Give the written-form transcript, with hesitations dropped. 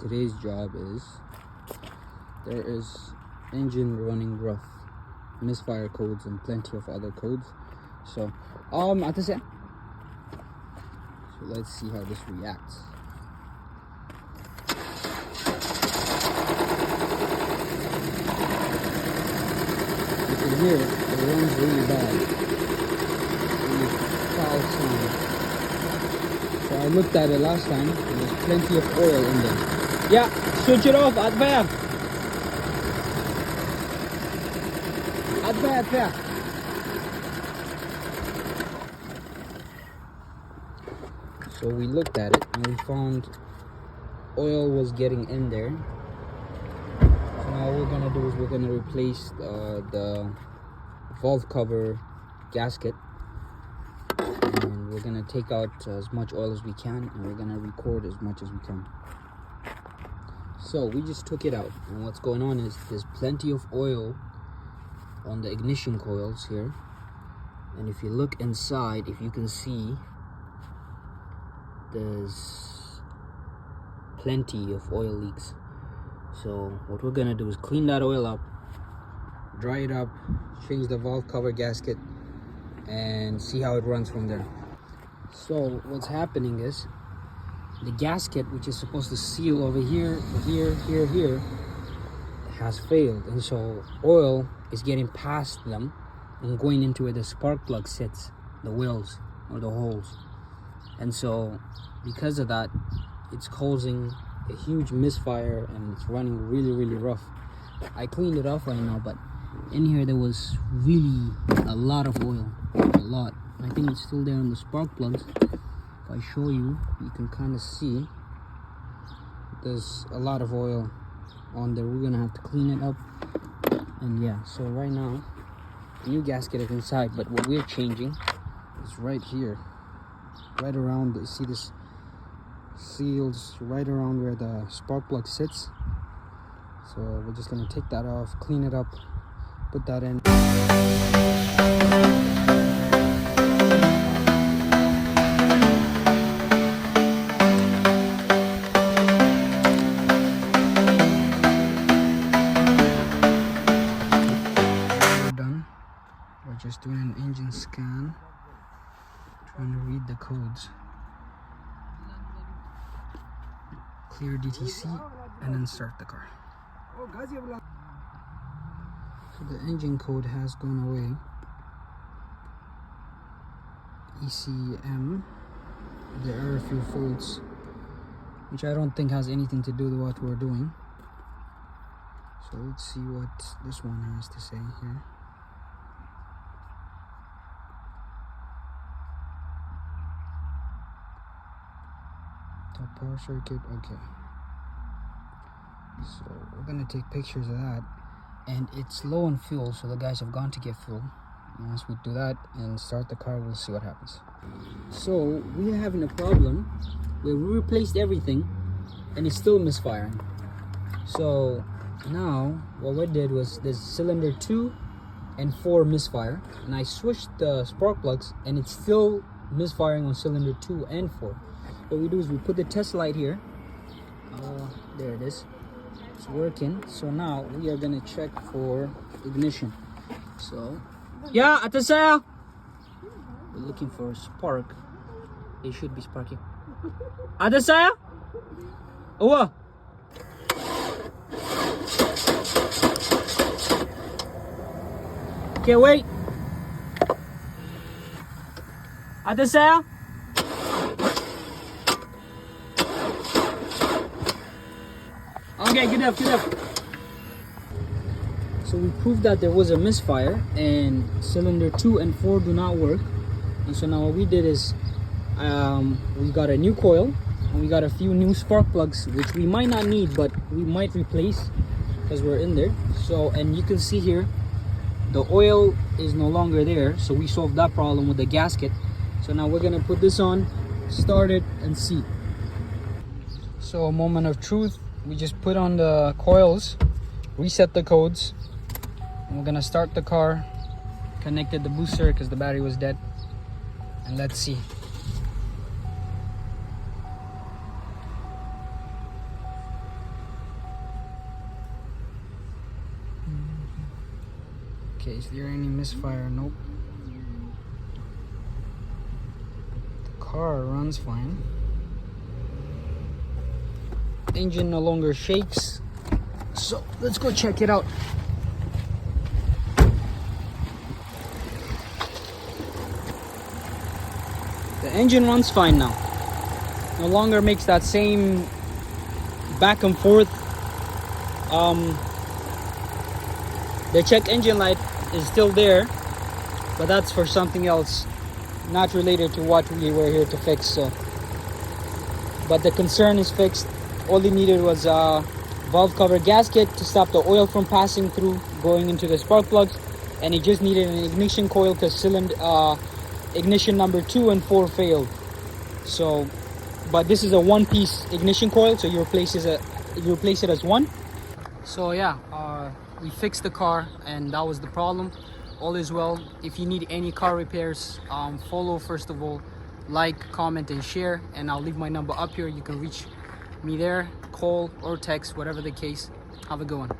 Today's job is, there is engine running rough, misfire codes and plenty of other codes. So let's see how this reacts. You can hear it runs really bad, really foul sound. So I looked at it last time, there's plenty of oil in there. Yeah, switch it off, Advaya. So we looked at it and we found oil was getting in there. So now what we're gonna do is we're gonna replace the valve cover gasket, and we're gonna take out as much oil as we can, and we're gonna record as much as we can. So we just took it out, and what's going on is there's plenty of oil on the ignition coils here, and if you look inside, if you can see, there's plenty of oil leaks. So what we're gonna do is clean that oil up, dry it up, change the valve cover gasket, and see how it runs from there. So what's happening is the gasket, which is supposed to seal over here, has failed, and so oil is getting past them and going into where the spark plug sits, the wells or the holes. And so because of that, it's causing a huge misfire and it's running really rough. I cleaned it off right now, but in here there was really a lot of oil, a lot. I think it's still there on the spark plugs. If I show you, you can kind of see there's a lot of oil on there. We're gonna have to clean it up, and yeah, so right now the new gasket is inside, but what we're changing is right here, right around, you see this seals right around where the spark plug sits. So we're just gonna take that off, clean it up, put that in. Just doing an engine scan, trying to read the codes, clear DTC, and then start the car. So the engine code has gone away. ECM, there are a few faults, which I don't think has anything to do with what we're doing. So let's see what this one has to say here. Top power circuit, okay. So we're gonna take pictures of that, and it's low on fuel, so the guys have gone to get fuel. And once we do that and start the car, we'll see what happens. So we are having a problem where we replaced everything and it's still misfiring. So now what we did was there's cylinder 2 and 4 misfire, and I switched the spark plugs and it's still misfiring on cylinder 2 and 4. What we do is we put the test light here. There it is. It's working. So now we are gonna check for ignition. So yeah, atasaya. We're looking for a spark. It should be sparking. Atasaya? Oh. Okay, wait. Atasaya? Okay, good enough. So we proved that there was a misfire and cylinder 2 and 4 do not work. And so now what we did is we got a new coil and we got a few new spark plugs, which we might not need, but we might replace because we're in there. So, and you can see here the oil is no longer there, so we solved that problem with the gasket. So now we're gonna put this on, start it, and see. So a moment of truth, we just put on the coils, reset the codes, and we're gonna start the car, connected the booster because the battery was dead, and let's see. Okay, is there any misfire? Nope. The car runs fine. Engine no longer shakes. So let's go check it out. The engine runs fine now. No longer makes that same back and forth. The check engine light is still there, but that's for something else, not related to what we were here to fix. So, but the concern is fixed. All it needed was a valve cover gasket to stop the oil from passing through, going into the spark plugs, and it just needed an ignition coil because cylinder ignition number 2 and 4 failed. So, but this is a one-piece ignition coil, so you replace it as one. So yeah, we fixed the car, and that was the problem. All is well. If you need any car repairs, follow first of all, like, comment, and share, and I'll leave my number up here. You can reach me there, call or text, whatever the case. Have a good one.